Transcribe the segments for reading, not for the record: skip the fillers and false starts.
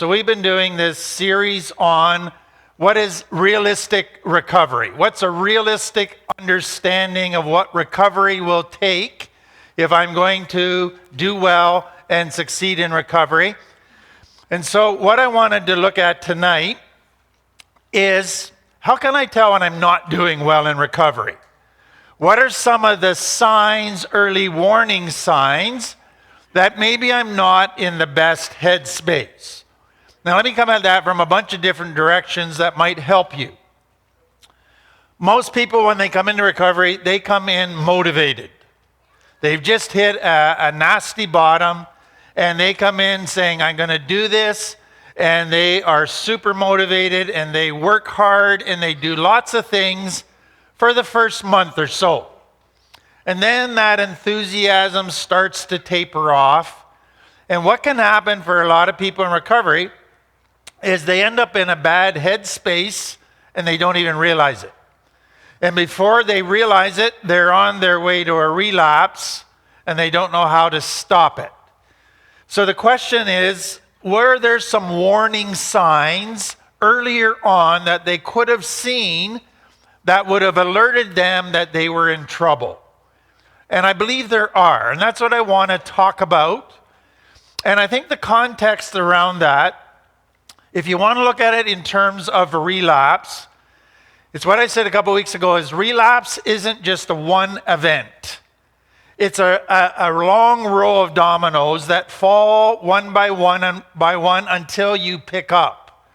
So we've been doing this series on what is realistic recovery. What's a realistic understanding of what recovery will take if I'm going to do well and succeed in recovery. And so what I wanted to look at tonight is, how can I tell when I'm not doing well in recovery? What are some of the signs, early warning signs, that maybe I'm not in the best headspace? Now let me come at that from a bunch of different directions that might help you. Most people, when they come into recovery, they come in motivated. They've just hit a nasty bottom, and they come in saying, I'm going to do this, and they are super motivated, and they work hard, and they do lots of things for the first month or so. And then that enthusiasm starts to taper off. And what can happen for a lot of people in recovery is they end up in a bad headspace and they don't even realize it. And before they realize it, they're on their way to a relapse and they don't know how to stop it. So the question is, were there some warning signs earlier on that they could have seen that would have alerted them that they were in trouble? And I believe there are, and that's what I want to talk about. And I think the context around that, if you want to look at it in terms of a relapse, it's what I said a couple weeks ago, is relapse isn't just a one event. It's a long row of dominoes that fall one by one until you pick up.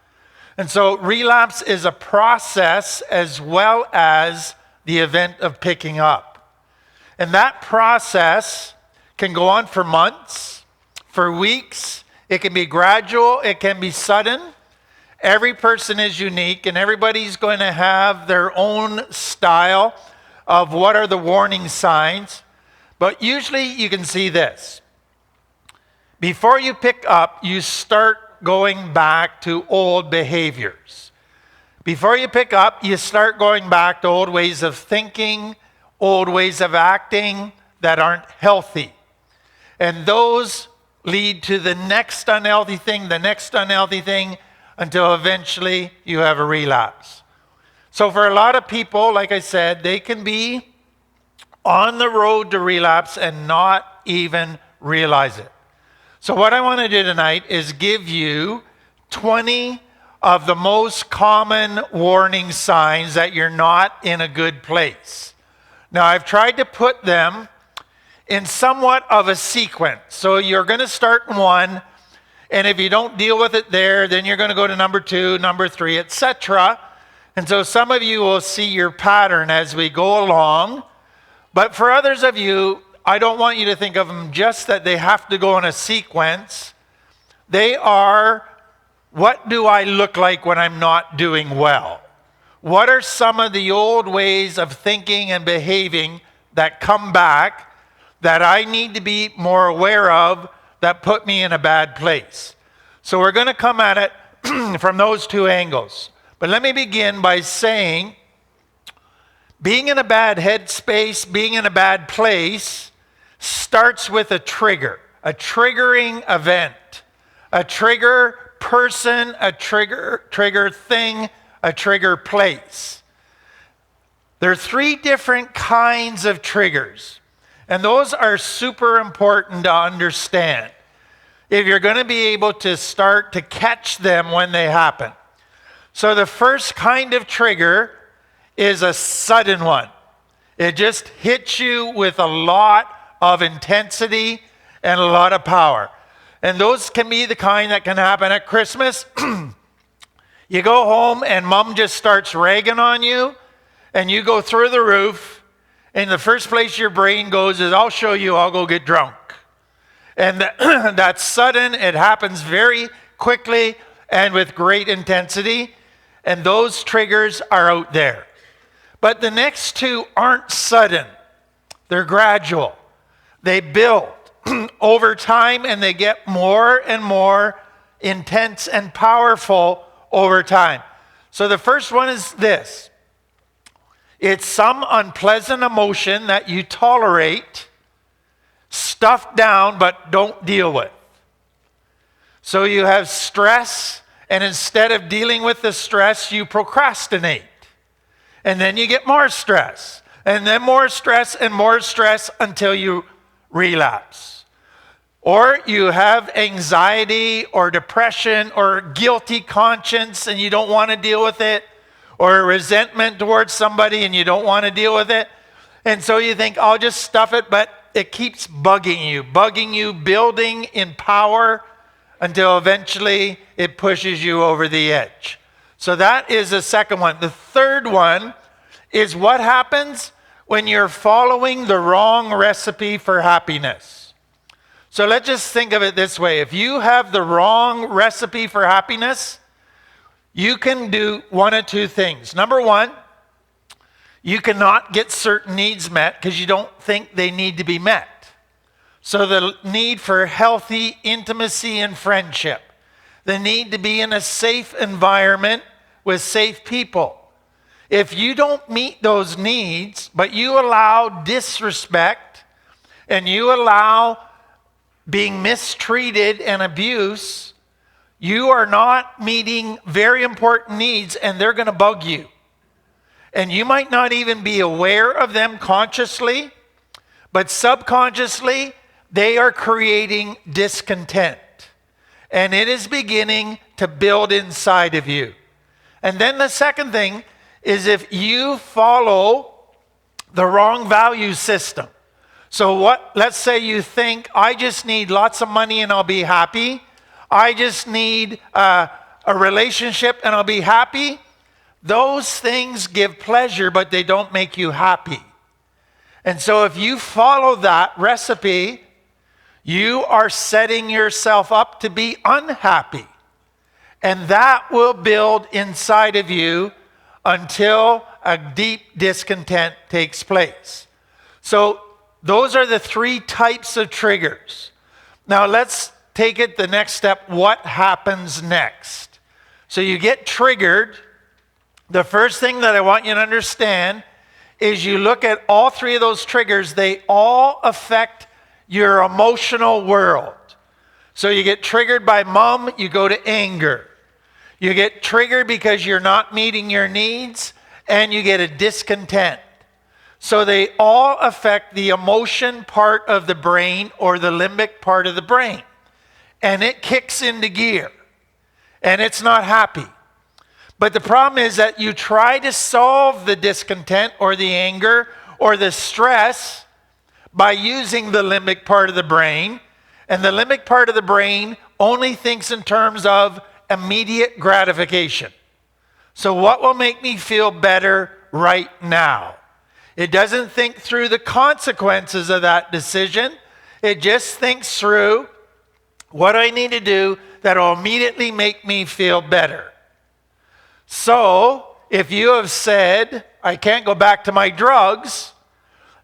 And so relapse is a process as well as the event of picking up. And that process can go on for months, for weeks. It can be gradual, it can be sudden. Every person is unique and everybody's going to have their own style of what are the warning signs. But usually you can see this. Before you pick up, you start going back to old behaviors. Before you pick up, you start going back to old ways of thinking, old ways of acting that aren't healthy. And those lead to the next unhealthy thing, until eventually you have a relapse. So for a lot of people, like I said, they can be on the road to relapse and not even realize it. So what I want to do tonight is give you 20 of the most common warning signs that you're not in a good place. Now I've tried to put them in somewhat of a sequence. So you're going to start in one, and if you don't deal with it there, then you're going to go to number 2, number 3, etc. And so some of you will see your pattern as we go along. But for others of you, I don't want you to think of them just that they have to go in a sequence. They are, what do I look like when I'm not doing well? What are some of the old ways of thinking and behaving that come back that I need to be more aware of that put me in a bad place? So we're going to come at it from those two angles. But let me begin by saying, being in a bad headspace, being in a bad place, starts with a trigger, a triggering event, a trigger person, a trigger thing, a trigger place. There are 3 different kinds of triggers. And those are super important to understand if you're going to be able to start to catch them when they happen. So the first kind of trigger is a sudden one. It just hits you with a lot of intensity and a lot of power. And those can be the kind that can happen at Christmas. You go home and mom just starts ragging on you and you go through the roof. And the first place your brain goes is, I'll show you, I'll go get drunk. And that's sudden, it happens very quickly and with great intensity. And those triggers are out there. But the next 2 aren't sudden. They're gradual. They build over time and they get more and more intense and powerful over time. So the first one is this. It's some unpleasant emotion that you tolerate, stuff down, but don't deal with. So you have stress, and instead of dealing with the stress, you procrastinate. And then you get more stress, and then more stress and more stress until you relapse. Or you have anxiety or depression or guilty conscience and you don't want to deal with it, or resentment towards somebody and you don't want to deal with it. And so you think, I'll just stuff it, but it keeps bugging you, building in power until eventually it pushes you over the edge. So that is the second one. The third one is what happens when you're following the wrong recipe for happiness. So let's just think of it this way. If you have the wrong recipe for happiness, you can do one of two things. Number one, you cannot get certain needs met because you don't think they need to be met. So the need for healthy intimacy and friendship, the need to be in a safe environment with safe people. If you don't meet those needs, but you allow disrespect and you allow being mistreated and abuse, you are not meeting very important needs and they're going to bug you. And you might not even be aware of them consciously, but subconsciously, they are creating discontent. And it is beginning to build inside of you. And then the second thing is if you follow the wrong value system. So let's say you think, I just need lots of money and I'll be happy. I just need a relationship and I'll be happy. Those things give pleasure, but they don't make you happy. And so if you follow that recipe, you are setting yourself up to be unhappy. And that will build inside of you until a deep discontent takes place. So those are the three types of triggers. Now let's take it the next step. What happens next? So you get triggered. The first thing that I want you to understand is you look at all three of those triggers. They all affect your emotional world. So you get triggered by mom, you go to anger. You get triggered because you're not meeting your needs, and you get a discontent. So they all affect the emotion part of the brain or the limbic part of the brain. And it kicks into gear. And it's not happy. But the problem is that you try to solve the discontent or the anger or the stress by using the limbic part of the brain. And the limbic part of the brain only thinks in terms of immediate gratification. So what will make me feel better right now? It doesn't think through the consequences of that decision. It just thinks through what I need to do that will immediately make me feel better. So if you have said, I can't go back to my drugs,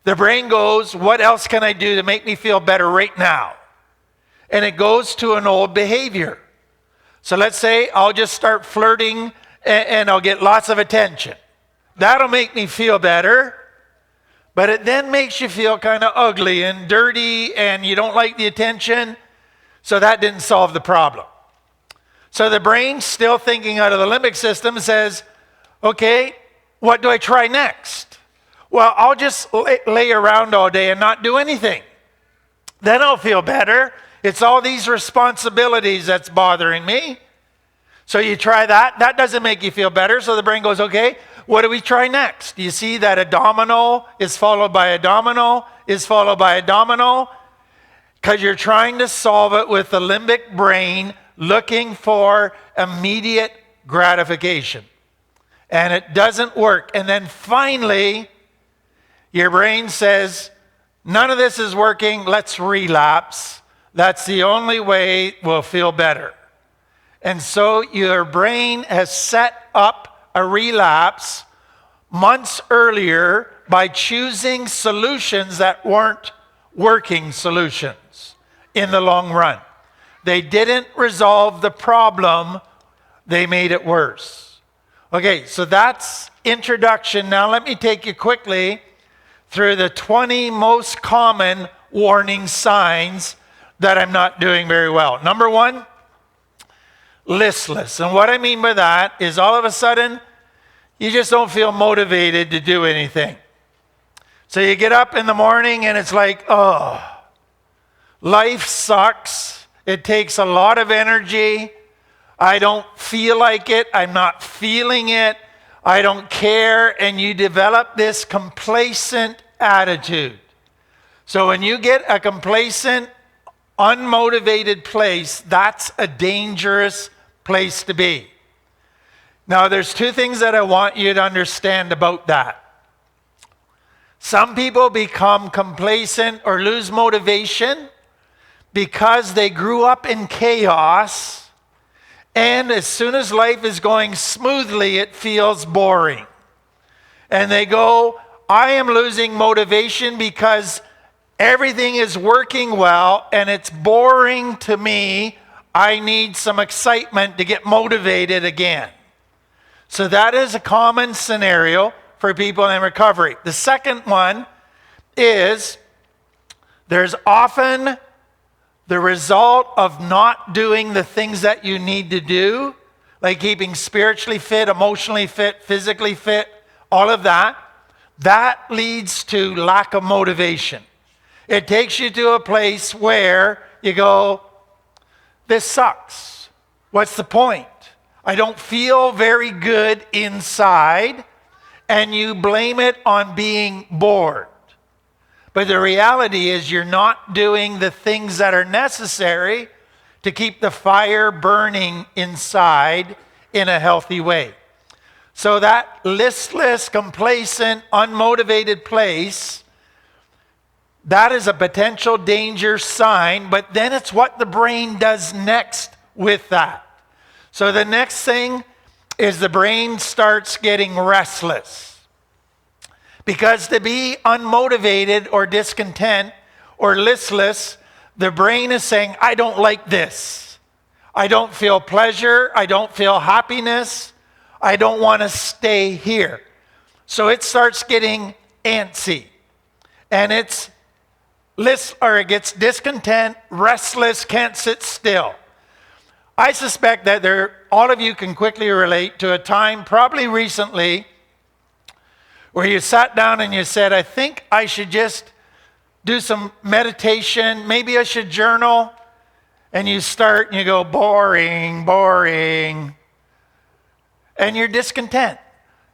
the brain goes, what else can I do to make me feel better right now? And it goes to an old behavior. So let's say I'll just start flirting and I'll get lots of attention. That'll make me feel better. But it then makes you feel kind of ugly and dirty and you don't like the attention. So that didn't solve the problem. So the brain, still thinking out of the limbic system, says, okay, what do I try next? Well, I'll just lay around all day and not do anything. Then I'll feel better. It's all these responsibilities that's bothering me. So you try that. That doesn't make you feel better. So the brain goes, okay, what do we try next? You see that a domino is followed by a domino is followed by a domino, because you're trying to solve it with the limbic brain looking for immediate gratification. And it doesn't work. And then finally, your brain says, none of this is working, let's relapse. That's the only way we'll feel better. And so your brain has set up a relapse months earlier by choosing solutions that weren't working solutions in the long run. They didn't resolve the problem, they made it worse. Okay, so that's introduction. Now let me take you quickly through the 20 most common warning signs that I'm not doing very well. Number one, listless. And what I mean by that is all of a sudden, you just don't feel motivated to do anything. So you get up in the morning and it's like, oh, life sucks. It takes a lot of energy. I don't feel like it. I'm not feeling it. I don't care. And you develop this complacent attitude. So when you get a complacent, unmotivated place, that's a dangerous place to be. Now, there's two things that I want you to understand about that. Some people become complacent or lose motivation because they grew up in chaos, and as soon as life is going smoothly, it feels boring. And they go, I am losing motivation because everything is working well and it's boring to me. I need some excitement to get motivated again. So that is a common scenario for people in recovery. The second one is there's often the result of not doing the things that you need to do, like keeping spiritually fit, emotionally fit, physically fit, all of that. That leads to lack of motivation. It takes you to a place where you go, this sucks. What's the point? I don't feel very good inside. And you blame it on being bored. But the reality is you're not doing the things that are necessary to keep the fire burning inside in a healthy way. So that listless, complacent, unmotivated place, that is a potential danger sign, but then it's what the brain does next with that. So the next thing is the brain starts getting restless. Because to be unmotivated or discontent or listless, the brain is saying, I don't like this. I don't feel pleasure. I don't feel happiness. I don't want to stay here. So it starts getting antsy. And it gets discontent, restless, can't sit still. I suspect that all of you can quickly relate to a time, probably recently, where you sat down and you said, I think I should just do some meditation. Maybe I should journal. And you start and you go, boring, boring. And you're discontent.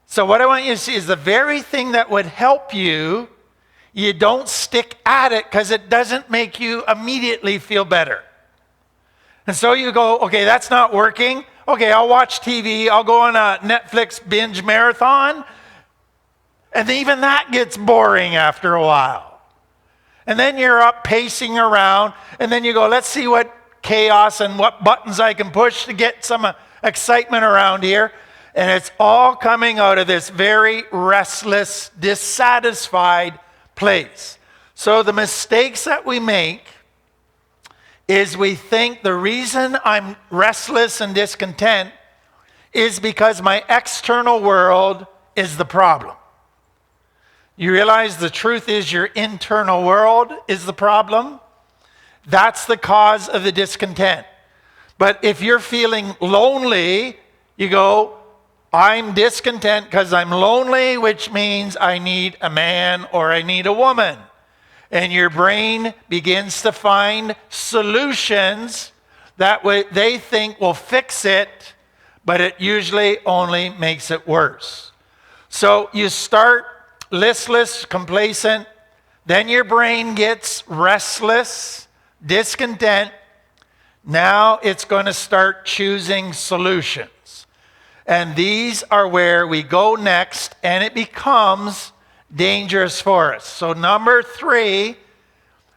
So what I want you to see is the very thing that would help you, you don't stick at it because it doesn't make you immediately feel better. And so you go, okay, that's not working. Okay, I'll watch TV. I'll go on a Netflix binge marathon. And even that gets boring after a while. And then you're up pacing around. And then you go, let's see what chaos and what buttons I can push to get some excitement around here. And it's all coming out of this very restless, dissatisfied place. So the mistakes that we make is we think the reason I'm restless and discontent is because my external world is the problem. You realize the truth is your internal world is the problem. That's the cause of the discontent. But if you're feeling lonely, you go, I'm discontent because I'm lonely, which means I need a man or I need a woman. And your brain begins to find solutions that they think will fix it, but it usually only makes it worse. So you start listless, complacent, then your brain gets restless, discontent. Now it's going to start choosing solutions. And these are where we go next, and it becomes dangerous for us. So number 3,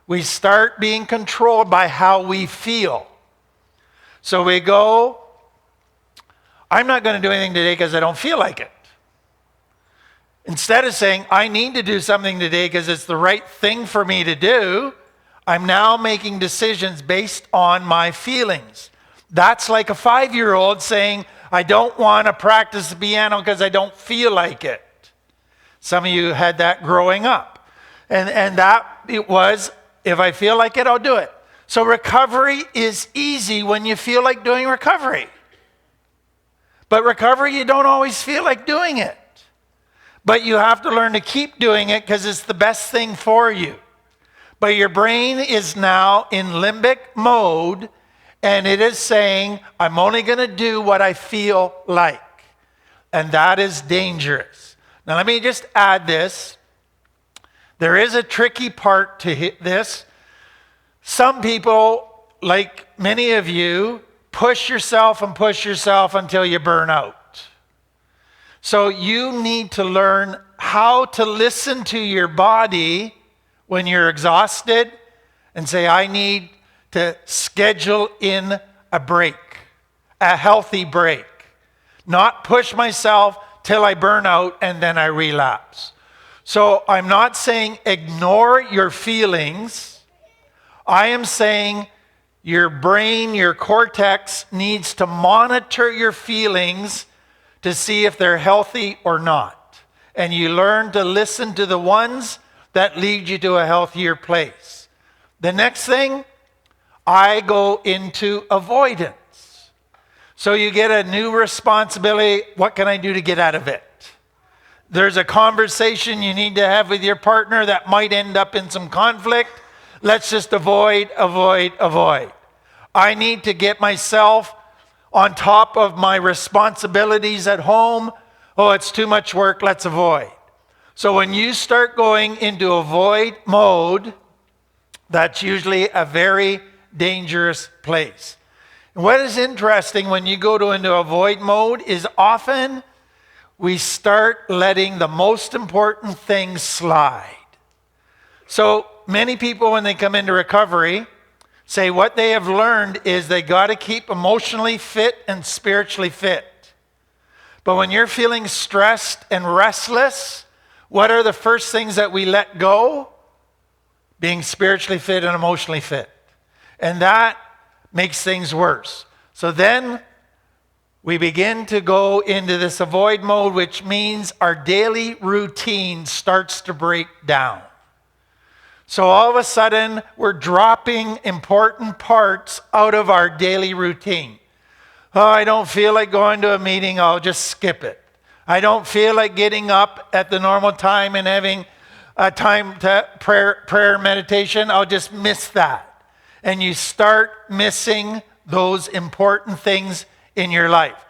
we start being controlled by how we feel. So we go, I'm not going to do anything today because I don't feel like it. Instead of saying, I need to do something today because it's the right thing for me to do, I'm now making decisions based on my feelings. That's like a 5-year-old saying, I don't want to practice the piano because I don't feel like it. Some of you had that growing up. And that it was, if I feel like it, I'll do it. So recovery is easy when you feel like doing recovery. But recovery, you don't always feel like doing it. But you have to learn to keep doing it because it's the best thing for you. But your brain is now in limbic mode, and it is saying, I'm only going to do what I feel like. And that is dangerous. Now let me just add this. There is a tricky part to hit this. Some people, like many of you, push yourself until you burn out. So you need to learn how to listen to your body when you're exhausted and say, I need to schedule in a break, a healthy break. Not push myself till I burn out and then I relapse. So I'm not saying ignore your feelings. I am saying your brain, your cortex needs to monitor your feelings to see if they're healthy or not. And you learn to listen to the ones that lead you to a healthier place. The next thing, I go into avoidance. So you get a new responsibility. What can I do to get out of it? There's a conversation you need to have with your partner that might end up in some conflict. Let's just avoid. I need to get myself on top of my responsibilities at home. Oh, it's too much work, let's avoid. So when you start going into avoid mode, that's usually a very dangerous place. And what is interesting when you go into avoid mode is often we start letting the most important things slide. So many people, when they come into recovery, say what they have learned is they got to keep emotionally fit and spiritually fit. But when you're feeling stressed and restless, what are the first things that we let go? Being spiritually fit and emotionally fit. And that makes things worse. So then we begin to go into this avoid mode, which means our daily routine starts to break down. So all of a sudden, we're dropping important parts out of our daily routine. Oh, I don't feel like going to a meeting, I'll just skip it. I don't feel like getting up at the normal time and having a time to prayer meditation, I'll just miss that. And you start missing those important things in your life.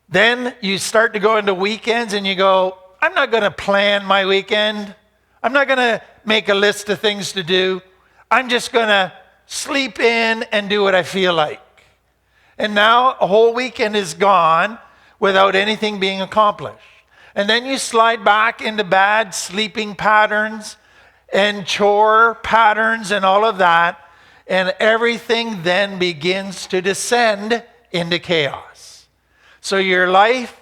Then you start to go into weekends and you go, I'm not going to plan my weekend. I'm not going to make a list of things to do. I'm just going to sleep in and do what I feel like. And now a whole weekend is gone without anything being accomplished. And then you slide back into bad sleeping patterns and chore patterns and all of that. And everything then begins to descend into chaos. So your life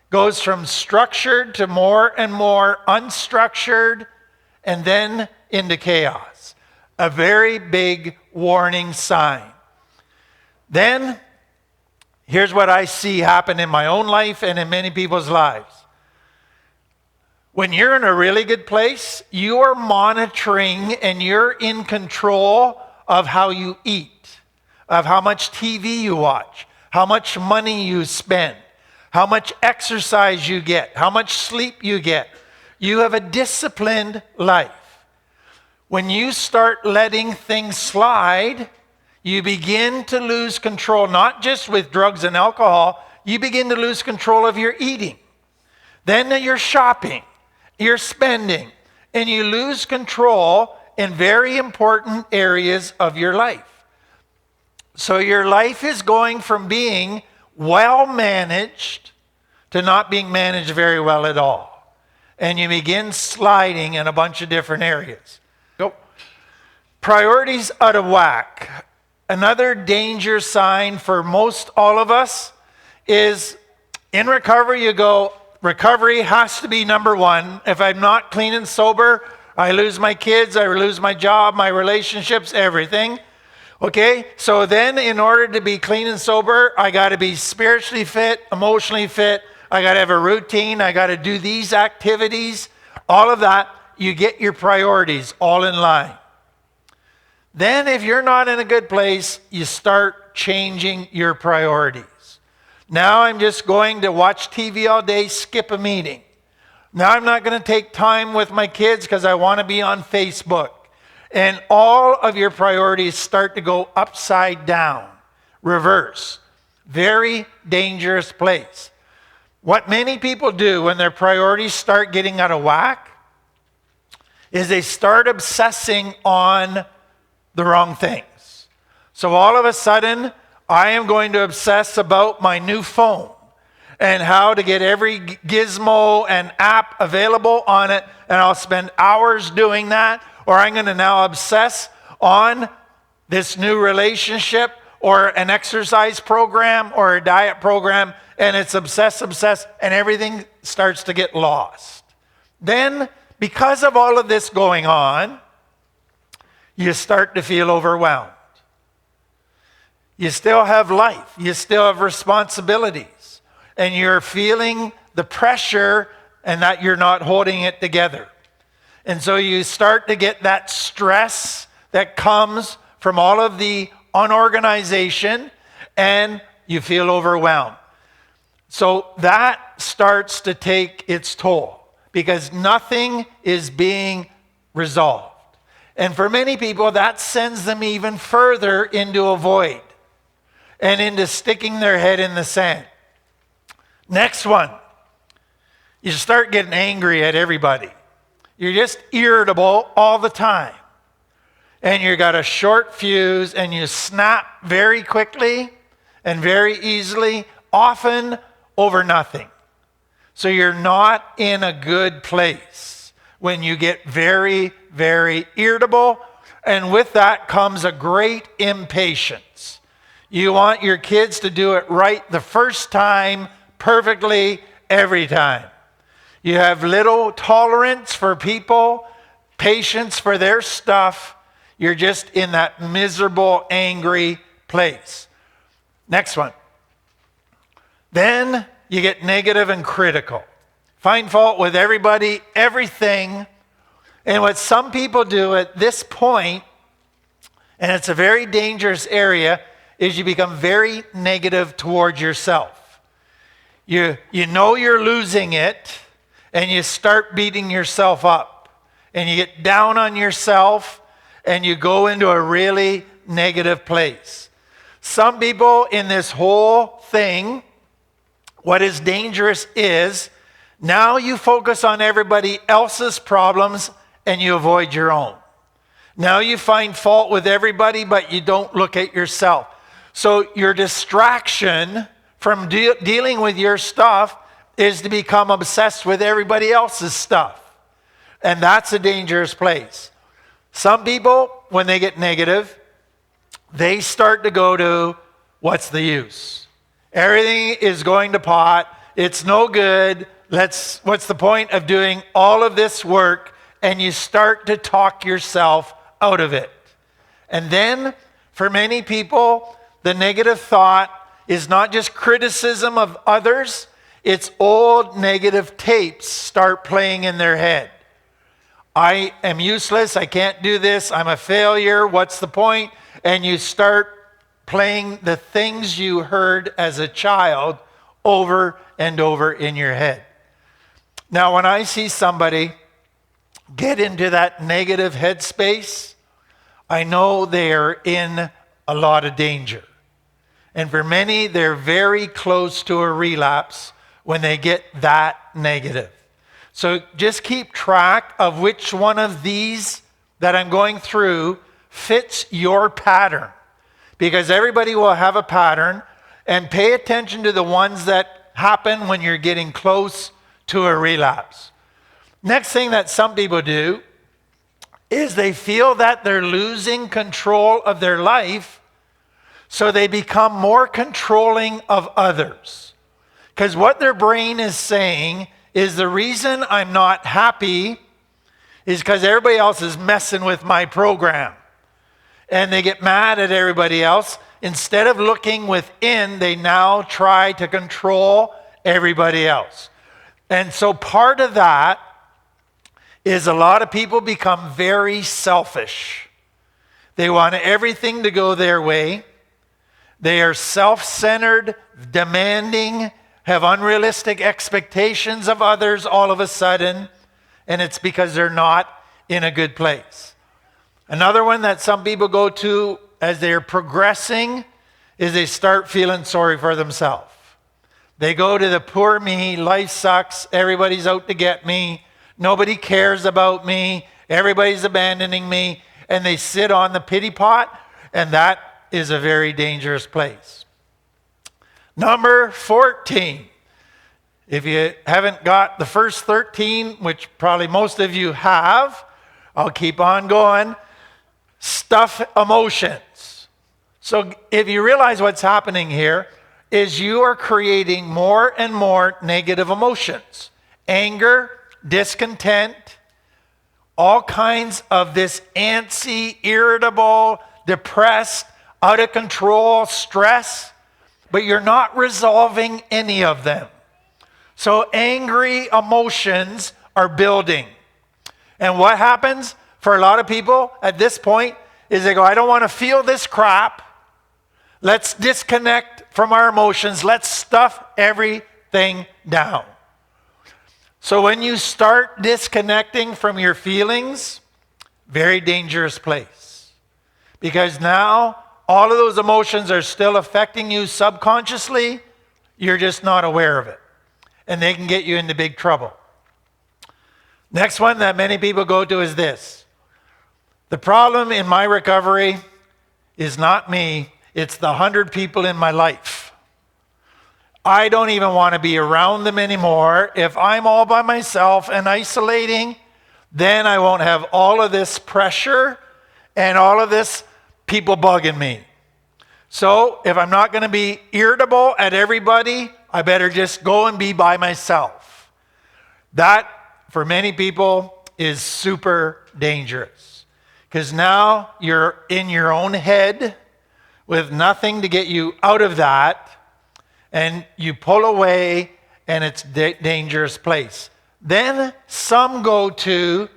goes from structured to more and more unstructured, and then into chaos. A very big warning sign. Then, here's what I see happen in my own life and in many people's lives. When you're in a really good place, you are monitoring and you're in control of how you eat, of how much TV you watch, how much money you spend, how much exercise you get, how much sleep you get. You have a disciplined life. When you start letting things slide, you begin to lose control, not just with drugs and alcohol, you begin to lose control of your eating. Then you're shopping, you're spending, and you lose control in very important areas of your life. So your life is going from being well managed to not being managed very well at all. And you begin sliding in a bunch of different areas. Go. Priorities out of whack. Another danger sign for most all of us is in recovery, you go, recovery has to be number one. If I'm not clean and sober, I lose my kids, I lose my job, my relationships, everything. Okay, so then in order to be clean and sober, I got to be spiritually fit, emotionally fit. I got to have a routine. I got to do these activities. All of that, you get your priorities all in line. Then if you're not in a good place, you start changing your priorities. Now I'm just going to watch TV all day, skip a meeting. Now I'm not going to take time with my kids because I want to be on Facebook. And all of your priorities start to go upside down, reverse. Very dangerous place. What many people do when their priorities start getting out of whack is they start obsessing on the wrong things. So all of a sudden, I am going to obsess about my new phone and how to get every gizmo and app available on it, and I'll spend hours doing that. Or I'm going to now obsess on this new relationship or an exercise program or a diet program, and it's obsess, and everything starts to get lost. Then, because of all of this going on, you start to feel overwhelmed. You still have life. You still have responsibilities. And you're feeling the pressure and that you're not holding it together. And so you start to get that stress that comes from all of the unorganization, and you feel overwhelmed. So that starts to take its toll because nothing is being resolved. And for many people, that sends them even further into a void and into sticking their head in the sand. Next one, you start getting angry at everybody. You're just irritable all the time. And you got a short fuse and you snap very quickly and very easily, often over nothing. So you're not in a good place when you get very, very irritable. And with that comes a great impatience. You want your kids to do it right the first time, perfectly, every time. You have little tolerance for people, patience for their stuff. You're just in that miserable, angry place. Next one. Then you get negative and critical. Find fault with everybody, everything. And what some people do at this point, and it's a very dangerous area, is you become very negative towards yourself. You know you're losing it, and you start beating yourself up. And you get down on yourself, and you go into a really negative place. Some people in this whole thing, what is dangerous is now you focus on everybody else's problems and you avoid your own. Now you find fault with everybody, but you don't look at yourself. So your distraction from dealing with your stuff is to become obsessed with everybody else's stuff. And that's a dangerous place. Some people, when they get negative, they start to go to, what's the use? Everything is going to pot. It's no good. What's the point of doing all of this work? And you start to talk yourself out of it. And then, for many people, the negative thought is not just criticism of others, it's old negative tapes start playing in their head. I am useless, I can't do this, I'm a failure, what's the point? And you start playing the things you heard as a child over and over in your head. Now, when I see somebody get into that negative headspace, I know they're in a lot of danger. And for many, they're very close to a relapse when they get that negative. So just keep track of which one of these that I'm going through fits your pattern. Because everybody will have a pattern, and pay attention to the ones that happen when you're getting close to a relapse. Next thing that some people do is they feel that they're losing control of their life, so they become more controlling of others. Because what their brain is saying is the reason I'm not happy is because everybody else is messing with my program. And they get mad at everybody else. Instead of looking within, they now try to control everybody else. And so part of that is a lot of people become very selfish. They want everything to go their way. They are self-centered, demanding, have unrealistic expectations of others all of a sudden, and it's because they're not in a good place. Another one that some people go to as they're progressing is they start feeling sorry for themselves. They go to the poor me, life sucks, everybody's out to get me, nobody cares about me, everybody's abandoning me, and they sit on the pity pot, and that is a very dangerous place. Number 14. If you haven't got the first 13, which probably most of you have, I'll keep on going. Stuff emotions. So if you realize what's happening here is you are creating more and more negative emotions. Anger, discontent, all kinds of this antsy, irritable, depressed, out of control, stress, but you're not resolving any of them. So angry emotions are building. And what happens for a lot of people at this point is they go, I don't want to feel this crap. Let's disconnect from our emotions. Let's stuff everything down. So when you start disconnecting from your feelings, very dangerous place. Because now all of those emotions are still affecting you subconsciously. You're just not aware of it. And they can get you into big trouble. Next one that many people go to is this. The problem in my recovery is not me, it's the 100 people in my life. I don't even want to be around them anymore. If I'm all by myself and isolating, then I won't have all of this pressure and all of this people bugging me. So if I'm not going to be irritable at everybody, I better just go and be by myself. That, for many people, is super dangerous. Because now you're in your own head with nothing to get you out of that, and you pull away, and it's a dangerous place. Then some go to,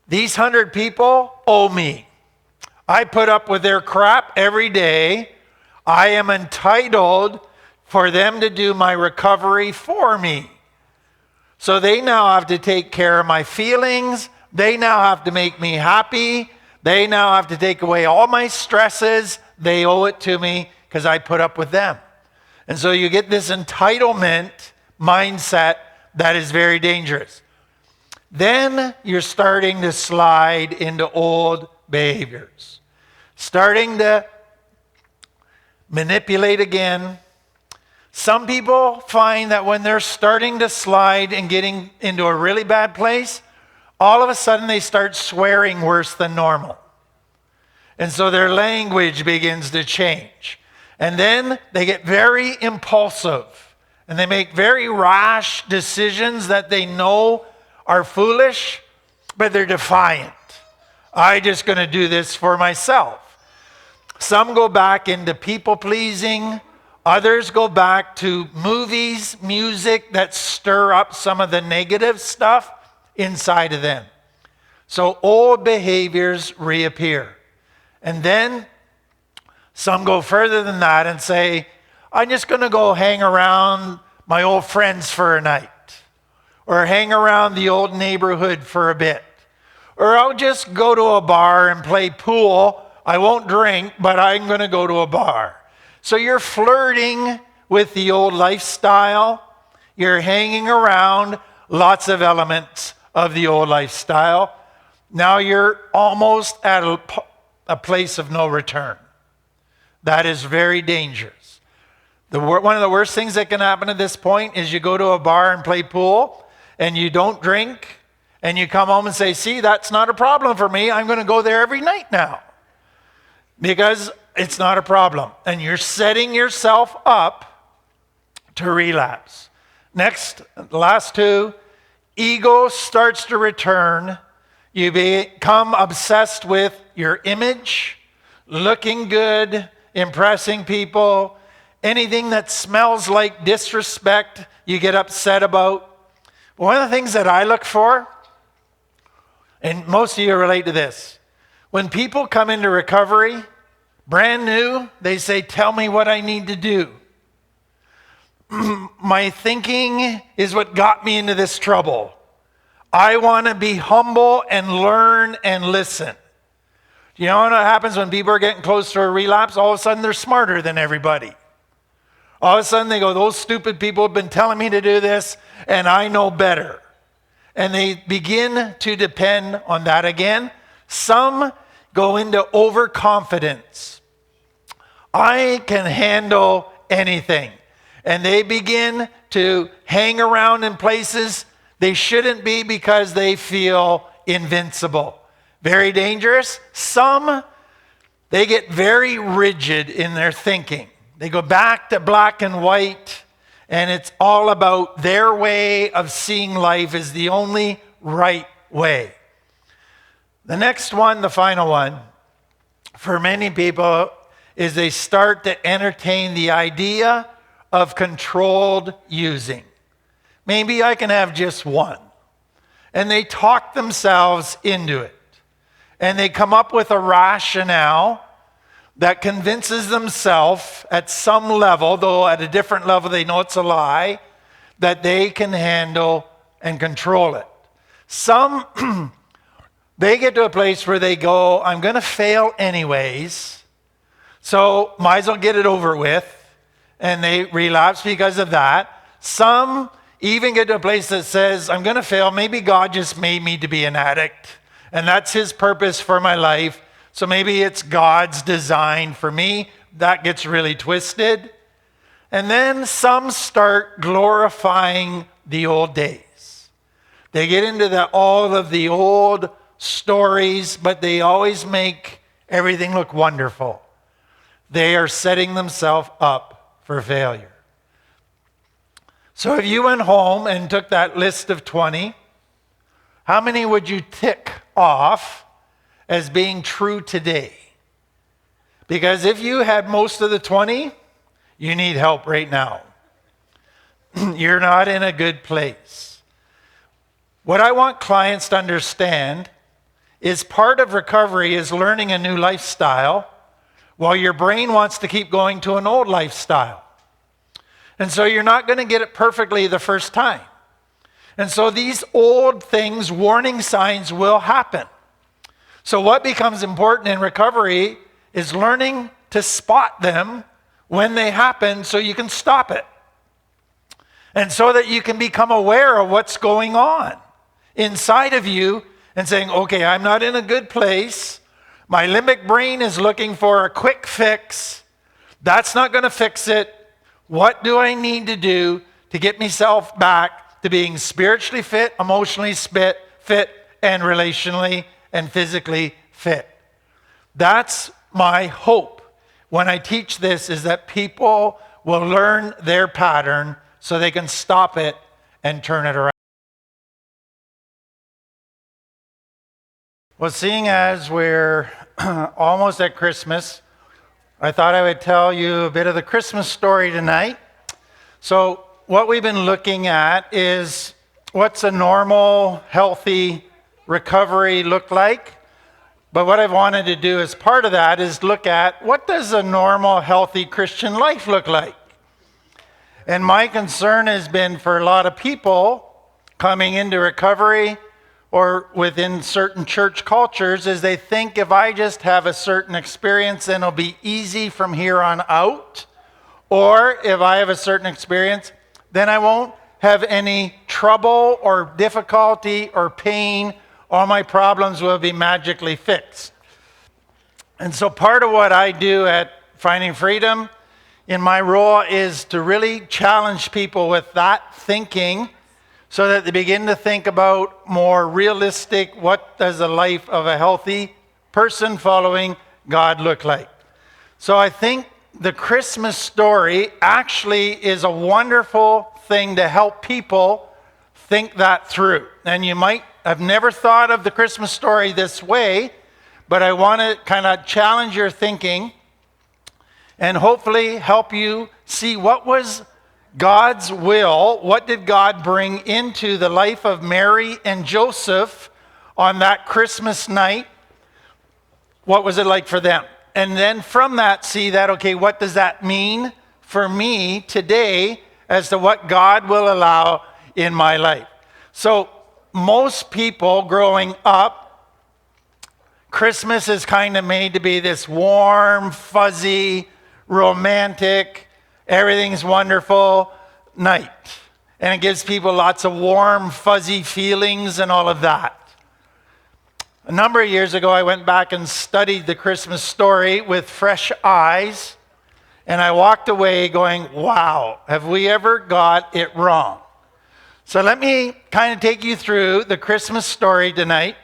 these 100 people owe me. I put up with their crap every day. I am entitled for them to do my recovery for me. So they now have to take care of my feelings. They now have to make me happy. They now have to take away all my stresses. They owe it to me because I put up with them. And so you get this entitlement mindset that is very dangerous. Then you're starting to slide into old behaviors. Starting to manipulate again. Some people find that when they're starting to slide and getting into a really bad place, all of a sudden they start swearing worse than normal. And so their language begins to change. And then they get very impulsive. And they make very rash decisions that they know are foolish, but they're defiant. I'm just going to do this for myself. Some go back into people-pleasing. Others go back to movies, music that stir up some of the negative stuff inside of them. So old behaviors reappear. And then some go further than that and say, I'm just going to go hang around my old friends for a night. Or hang around the old neighborhood for a bit. Or I'll just go to a bar and play pool. I won't drink, but I'm going to go to a bar. So you're flirting with the old lifestyle. You're hanging around lots of elements of the old lifestyle. Now you're almost at a place of no return. That is very dangerous. One of the worst things that can happen at this point is you go to a bar and play pool and you don't drink and you come home and say, see, that's not a problem for me. I'm going to go there every night now. Because it's not a problem. And you're setting yourself up to relapse. Next, last two, ego starts to return. You become obsessed with your image, looking good, impressing people. Anything that smells like disrespect, you get upset about. One of the things that I look for, and most of you relate to this, when people come into recovery, Brand new, they say, tell me what I need to do. My thinking is what got me into this trouble. I want to be humble and learn and listen. You know what happens when people are getting close to a relapse? All of a sudden, they're smarter than everybody. All of a sudden, they go, those stupid people have been telling me to do this, and I know better. And they begin to depend on that again. Some go into overconfidence. I can handle anything. And they begin to hang around in places they shouldn't be because they feel invincible. Very dangerous. Some, they get very rigid in their thinking. They go back to black and white, and it's all about their way of seeing life is the only right way. The next one, the final one, for many people, is they start to entertain the idea of controlled using. Maybe I can have just one. And they talk themselves into it. And they come up with a rationale that convinces themselves at some level, though at a different level they know it's a lie, that they can handle and control it. Some, they get to a place where they go, I'm going to fail anyways, so might as well get it over with. And they relapse because of that. Some even get to a place that says, I'm going to fail. Maybe God just made me to be an addict, and that's his purpose for my life. So maybe it's God's design for me. That gets really twisted. And then some start glorifying the old days. They get into all of the old stories, but they always make everything look wonderful. They are setting themselves up for failure. So if you went home and took that list of 20, how many would you tick off as being true today? Because if you had most of the 20, you need help right now. You're not in a good place. What I want clients to understand is part of recovery is learning a new lifestyle while your brain wants to keep going to an old lifestyle. And so you're not going to get it perfectly the first time. And so these old things, warning signs will happen. So what becomes important in recovery is learning to spot them when they happen so you can stop it. And so that you can become aware of what's going on inside of you and saying, okay, I'm not in a good place. My limbic brain is looking for a quick fix. That's not going to fix it. What do I need to do to get myself back to being spiritually fit, emotionally fit, and relationally and physically fit? That's my hope when I teach this, is that people will learn their pattern so they can stop it and turn it around. Well, seeing as we're almost at Christmas, I thought I would tell you a bit of the Christmas story tonight. So what we've been looking at is what's a normal, healthy recovery look like. But what I've wanted to do as part of that is look at what does a normal, healthy Christian life look like? And my concern has been for a lot of people coming into recovery or within certain church cultures is they think if I just have a certain experience, then it'll be easy from here on out. Or if I have a certain experience, then I won't have any trouble or difficulty or pain. All my problems will be magically fixed. And so part of what I do at Finding Freedom in my role is to really challenge people with that thinking so that they begin to think about more realistic, what does the life of a healthy person following God look like? So I think the Christmas story actually is a wonderful thing to help people think that through. And you might have never thought of the Christmas story this way, but I want to kind of challenge your thinking and hopefully help you see what was God's will. What did God bring into the life of Mary and Joseph on that Christmas night? What was it like for them? and then from that see that, okay, what does that mean for me today as to what God will allow in my life? So most people growing up, Christmas is kind of made to be this warm, fuzzy, romantic, everything's wonderful night. And it gives people lots of warm, fuzzy feelings and all of that. A number of years ago, I went back and studied the Christmas story with fresh eyes, and I walked away going, wow, have we ever got it wrong? So let me kind of take you through the Christmas story tonight,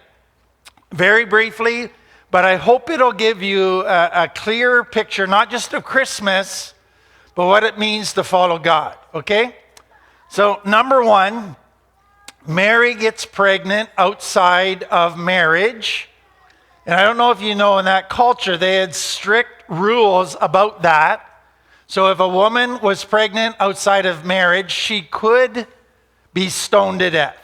very briefly, but I hope it'll give you a clearer picture, not just of Christmas, but what it means to follow God, okay? So number one, Mary gets pregnant outside of marriage. And I don't know if you know, in that culture, they had strict rules about that. So if a woman was pregnant outside of marriage, she could be stoned to death.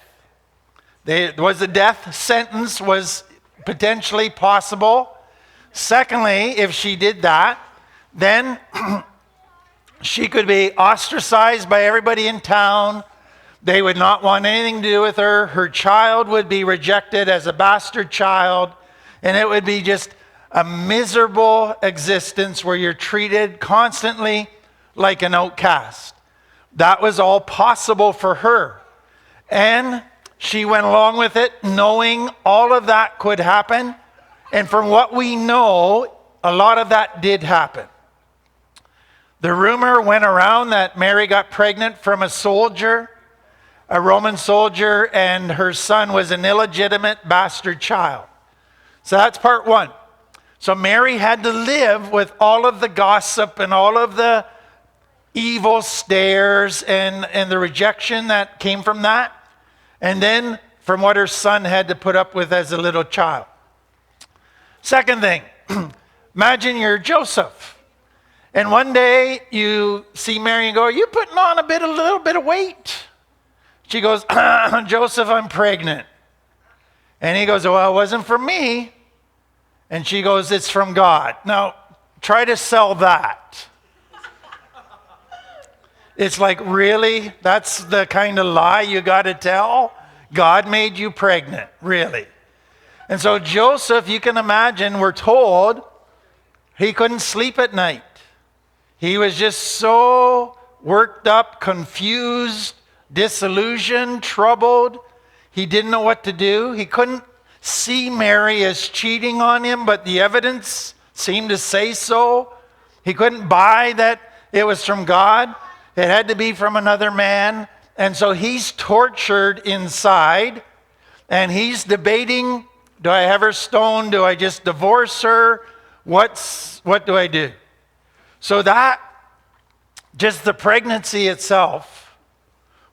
A death sentence was potentially possible. Secondly, if she did that, then she could be ostracized by everybody in town. They would not want anything to do with her. Her child would be rejected as a bastard child. And it would be just a miserable existence where you're treated constantly like an outcast. That was all possible for her. And she went along with it, knowing all of that could happen. And from what we know, a lot of that did happen. The rumor went around that Mary got pregnant from a soldier, a Roman soldier, and her son was an illegitimate bastard child. So that's part one. So Mary had to live with all of the gossip and all of the evil stares and the rejection that came from that. And then from what her son had to put up with as a little child. Second thing, imagine you're Joseph. And one day you see Mary and go, are you putting on a little bit of weight? She goes, Joseph, I'm pregnant. And he goes, well, it wasn't from me. And she goes, it's from God. Now, try to sell that. It's like, really? That's the kind of lie you got to tell? God made you pregnant, really? And so Joseph, you can imagine, we're told he couldn't sleep at night. He was just so worked up, confused, disillusioned, troubled. He didn't know what to do. He couldn't see Mary as cheating on him, but the evidence seemed to say so. He couldn't buy that it was from God. It had to be from another man. And so he's tortured inside, and he's debating, do I have her stoned? Do I just divorce her? What do I do? So that, just the pregnancy itself,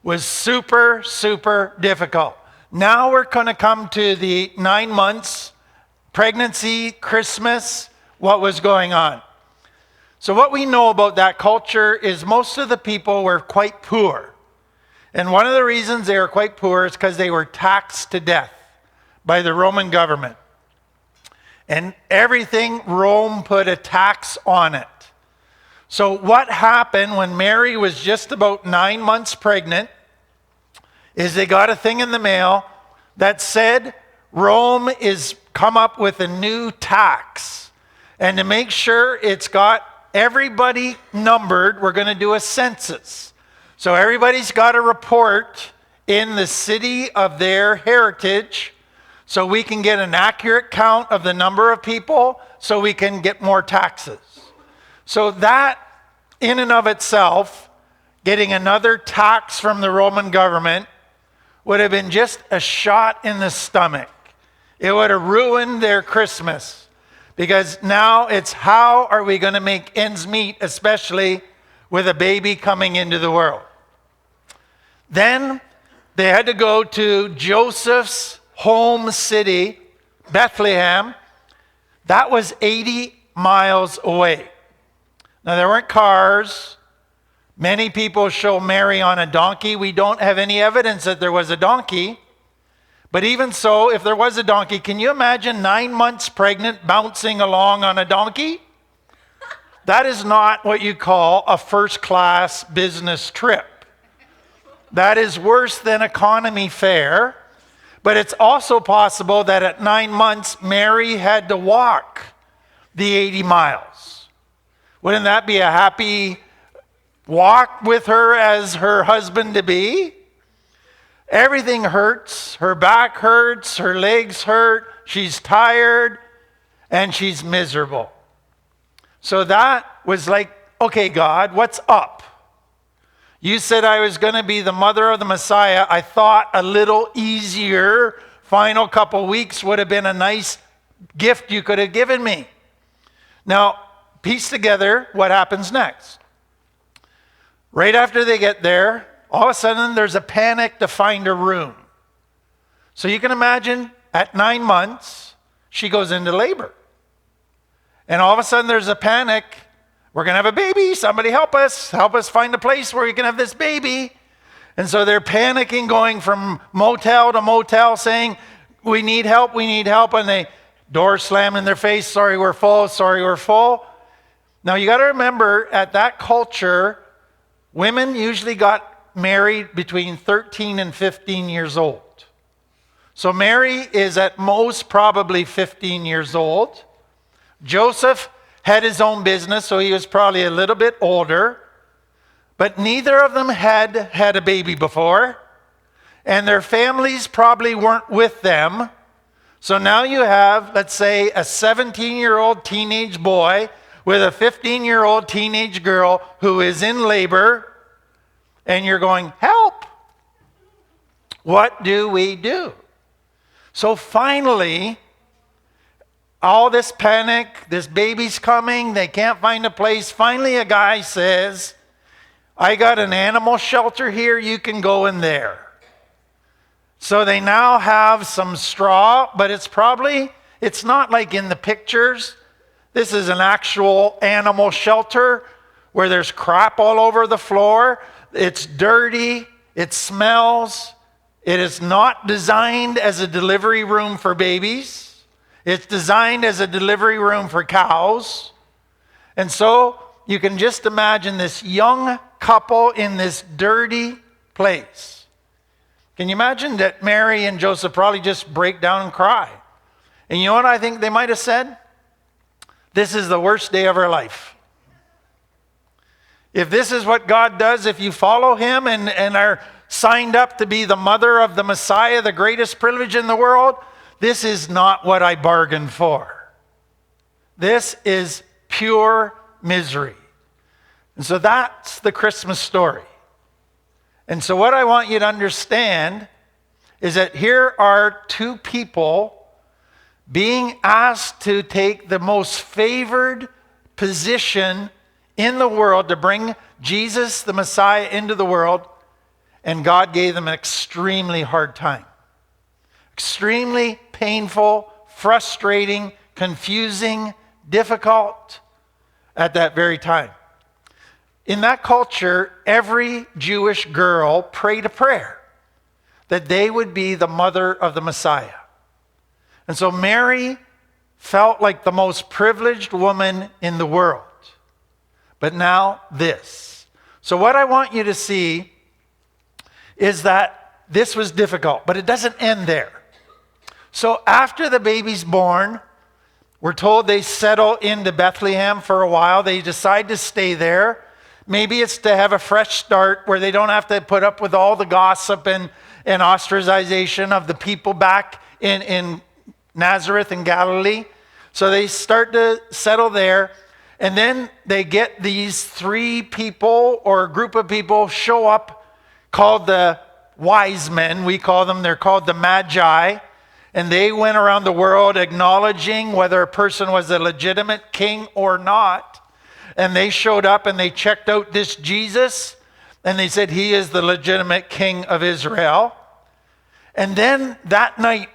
was super, super difficult. Now we're going to come to the 9 months, pregnancy, Christmas, what was going on. So what we know about that culture is most of the people were quite poor. And one of the reasons they were quite poor is because they were taxed to death by the Roman government. And everything, Rome put a tax on it. So what happened when Mary was just about 9 months pregnant is they got a thing in the mail that said Rome is come up with a new tax. And to make sure it's got everybody numbered, we're going to do a census. So everybody's got a report in the city of their heritage so we can get an accurate count of the number of people so we can get more taxes. So that in and of itself, getting another tax from the Roman government would have been just a shot in the stomach. It would have ruined their Christmas, because now it's how are we going to make ends meet, especially with a baby coming into the world. Then they had to go to Joseph's home city, Bethlehem. That was 80 miles away. Now, there weren't cars. Many people show Mary on a donkey. We don't have any evidence that there was a donkey. But even so, if there was a donkey, can you imagine 9 months pregnant bouncing along on a donkey? That is not what you call a first-class business trip. That is worse than economy fare. But it's also possible that at 9 months, Mary had to walk the 80 miles. Wouldn't that be a happy walk with her as her husband-to-be? Everything hurts. Her back hurts. Her legs hurt. She's tired. And she's miserable. So that was like, okay, God, what's up? You said I was going to be the mother of the Messiah. I thought a little easier final couple weeks would have been a nice gift you could have given me. Now, piece together what happens next. Right after they get there, all of a sudden there's a panic to find a room. So you can imagine at 9 months, she goes into labor. And all of a sudden there's a panic. We're going to have a baby. Somebody help us. Help us find a place where we can have this baby. And so they're panicking, going from motel to motel, saying, we need help, we need help. And they doors slam in their face. Sorry, we're full. Sorry, we're full. Now you got to remember, at that culture, women usually got married between 13 and 15 years old. So Mary is at most probably 15 years old. Joseph had his own business, so he was probably a little bit older. But neither of them had had a baby before. And their families probably weren't with them. So now you have, let's say, a 17-year-old teenage boy with a 15-year-old teenage girl who is in labor. And you're going, help! What do we do? So finally, all this panic, this baby's coming, they can't find a place. Finally, a guy says, I got an animal shelter here, you can go in there. So they now have some straw, but it's not like in the pictures. This is an actual animal shelter where there's crap all over the floor. It's dirty, it smells. It is not designed as a delivery room for babies. It's designed as a delivery room for cows. And so you can just imagine this young couple in this dirty place. Can you imagine that Mary and Joseph probably just break down and cry? And you know what I think they might have said? This is the worst day of our life. If this is what God does, if you follow him and are signed up to be the mother of the Messiah, the greatest privilege in the world, this is not what I bargained for. This is pure misery. And so that's the Christmas story. And so what I want you to understand is that here are two people being asked to take the most favored position in the world to bring Jesus, the Messiah, into the world, and God gave them an extremely hard time. Extremely painful, frustrating, confusing, difficult at that very time. In that culture, every Jewish girl prayed a prayer that they would be the mother of the Messiah. And so Mary felt like the most privileged woman in the world. But now this. So what I want you to see is that this was difficult, but it doesn't end there. So after the baby's born, we're told they settle into Bethlehem for a while. They decide to stay there. Maybe it's to have a fresh start where they don't have to put up with all the gossip and ostracization of the people back in Nazareth and Galilee. So they start to settle there. And then they get these three people or a group of people show up called the wise men. We call them, they're called the Magi. And they went around the world acknowledging whether a person was a legitimate king or not. And they showed up and they checked out this Jesus. And they said, he is the legitimate king of Israel. And then that night,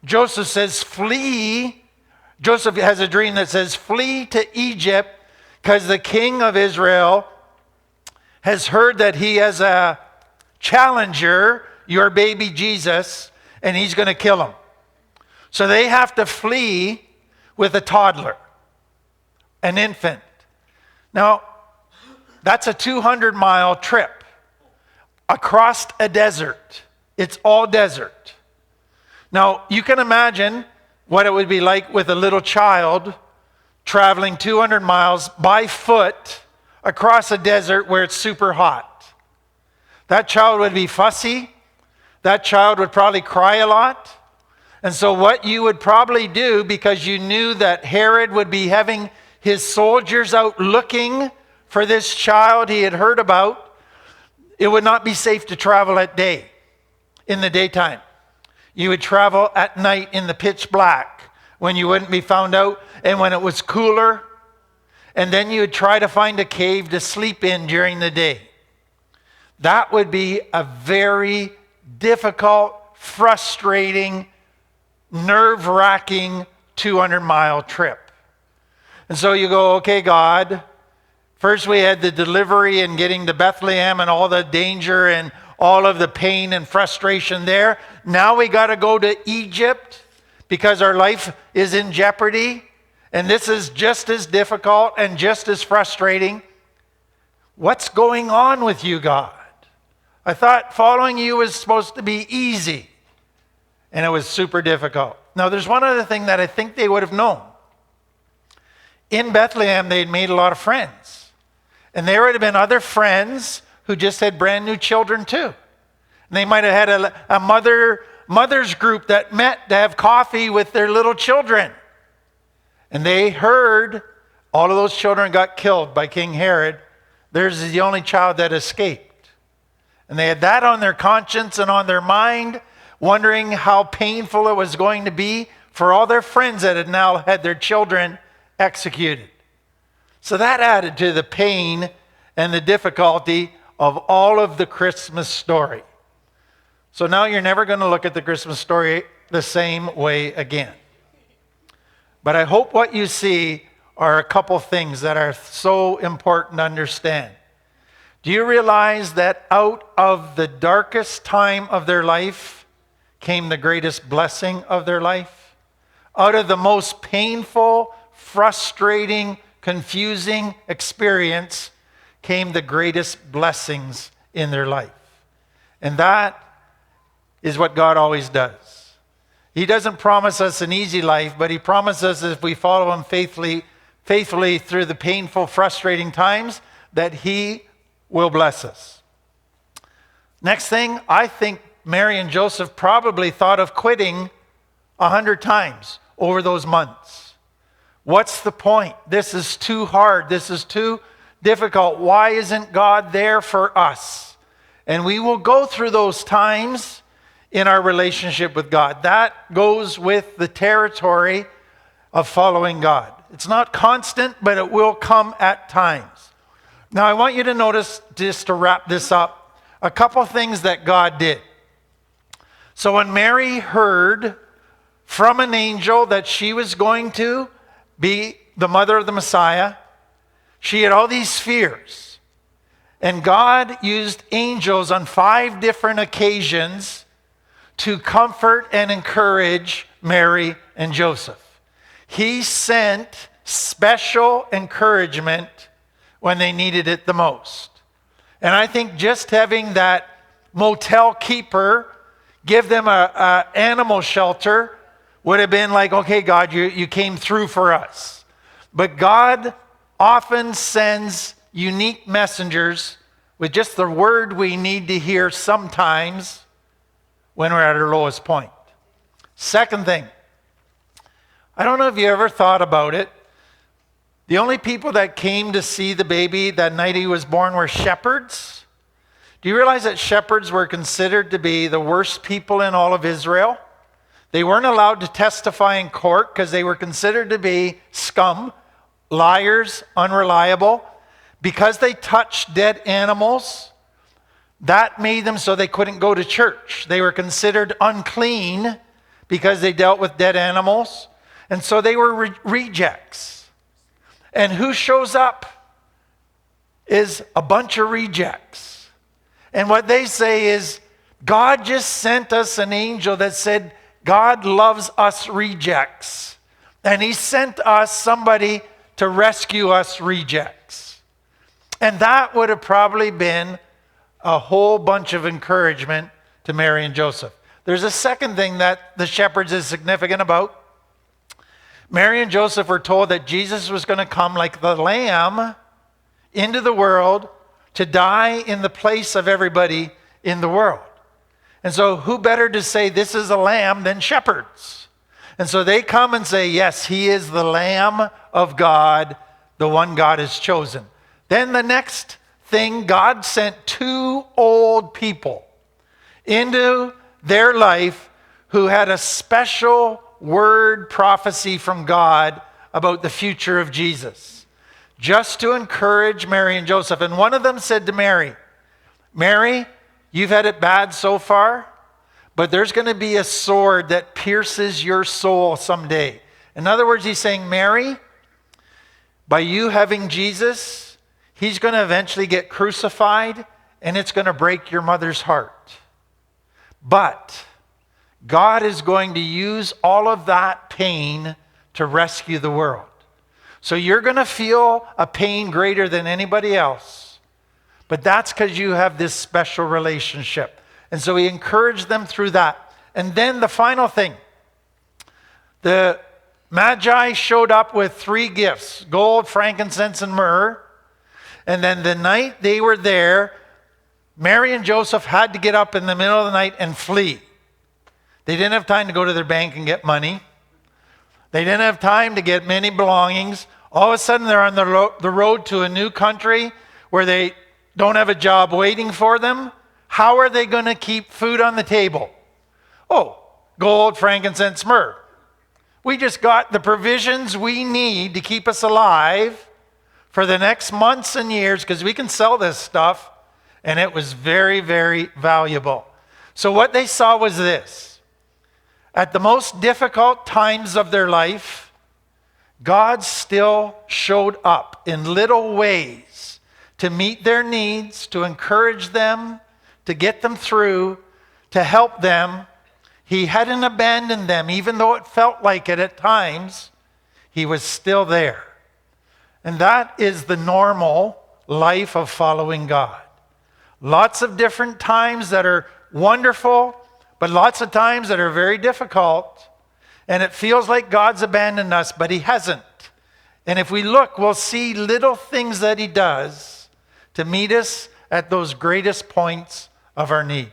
Joseph says, flee. Joseph has a dream that says, flee to Egypt because the king of Israel has heard that he has a challenger, your baby Jesus, and he's going to kill them. So they have to flee with a toddler, an infant. Now, that's a 200-mile trip across a desert. It's all desert. Now, you can imagine what it would be like with a little child traveling 200 miles by foot across a desert where it's super hot. That child would be fussy. That child would probably cry a lot. And so what you would probably do, because you knew that Herod would be having his soldiers out looking for this child he had heard about, it would not be safe to travel at day, in the daytime. You would travel at night in the pitch black when you wouldn't be found out and when it was cooler. And then you would try to find a cave to sleep in during the day. That would be a very difficult, frustrating, nerve-wracking 200-mile trip. And so you go, okay, God, first we had the delivery and getting to Bethlehem and all the danger and all of the pain and frustration there. Now we got to go to Egypt because our life is in jeopardy. And this is just as difficult and just as frustrating. What's going on with you, God? I thought following you was supposed to be easy. And it was super difficult. Now, there's one other thing that I think they would have known. In Bethlehem, they'd made a lot of friends. And there would have been other friends who just had brand new children too. And they might have had a mother's group that met to have coffee with their little children. And they heard all of those children got killed by King Herod. Theirs is the only child that escaped. And they had that on their conscience and on their mind, wondering how painful it was going to be for all their friends that had now had their children executed. So that added to the pain and the difficulty of all of the Christmas story. So now you're never going to look at the Christmas story the same way again. But I hope what you see are a couple things that are so important to understand. Do you realize that out of the darkest time of their life came the greatest blessing of their life? Out of the most painful, frustrating, confusing experience came the greatest blessings in their life. And that is what God always does. He doesn't promise us an easy life, but he promises if we follow him faithfully through the painful, frustrating times, that he will bless us. Next thing, I think Mary and Joseph probably thought of quitting 100 times over those months. What's the point? This is too hard. This is too difficult. Why isn't God there for us? And we will go through those times in our relationship with God. That goes with the territory of following God. It's not constant, but it will come at times. Now, I want you to notice, just to wrap this up, a couple things that God did. So when Mary heard from an angel that she was going to be the mother of the Messiah, she had all these fears. And God used angels on 5 different occasions to comfort and encourage Mary and Joseph. He sent special encouragement when they needed it the most. And I think just having that motel keeper give them an animal shelter would have been like, okay, God, you came through for us. But God often sends unique messengers with just the word we need to hear sometimes when we're at our lowest point. Second thing, I don't know if you ever thought about it. The only people that came to see the baby that night he was born were shepherds. Do you realize that shepherds were considered to be the worst people in all of Israel? They weren't allowed to testify in court because they were considered to be scum, liars, unreliable. Because they touched dead animals, that made them so they couldn't go to church. They were considered unclean because they dealt with dead animals. And so they were rejects. And who shows up is a bunch of rejects. And what they say is, God just sent us an angel that said, God loves us rejects. And he sent us somebody to rescue us rejects. And that would have probably been a whole bunch of encouragement to Mary and Joseph. There's a second thing that the shepherds is significant about. Mary and Joseph were told that Jesus was going to come like the lamb into the world to die in the place of everybody in the world. And so who better to say this is a lamb than shepherds? And so they come and say, yes, he is the Lamb of God, the one God has chosen. Then the next thing, God sent two old people into their life who had a special word prophecy from God about the future of Jesus, just to encourage Mary and Joseph. And one of them said to Mary, Mary, you've had it bad so far, but there's going to be a sword that pierces your soul someday. In other words, he's saying, Mary, by you having Jesus, he's going to eventually get crucified, and it's going to break your mother's heart. But God is going to use all of that pain to rescue the world. So you're going to feel a pain greater than anybody else. But that's because you have this special relationship. And so he encouraged them through that. And then the final thing. The Magi showed up with 3 gifts: gold, frankincense, and myrrh. And then the night they were there, Mary and Joseph had to get up in the middle of the night and flee. They didn't have time to go to their bank and get money. They didn't have time to get many belongings. All of a sudden, they're on the road to a new country where they don't have a job waiting for them. How are they going to keep food on the table? Oh, gold, frankincense, myrrh. We just got the provisions we need to keep us alive for the next months and years, because we can sell this stuff, and it was very, very valuable. So what they saw was this. At the most difficult times of their life, God still showed up in little ways to meet their needs, to encourage them, to get them through, to help them. He hadn't abandoned them, even though it felt like it at times. He was still there. And that is the normal life of following God. Lots of different times that are wonderful, but lots of times that are very difficult. And it feels like God's abandoned us, but he hasn't. And if we look, we'll see little things that he does to meet us at those greatest points of our need.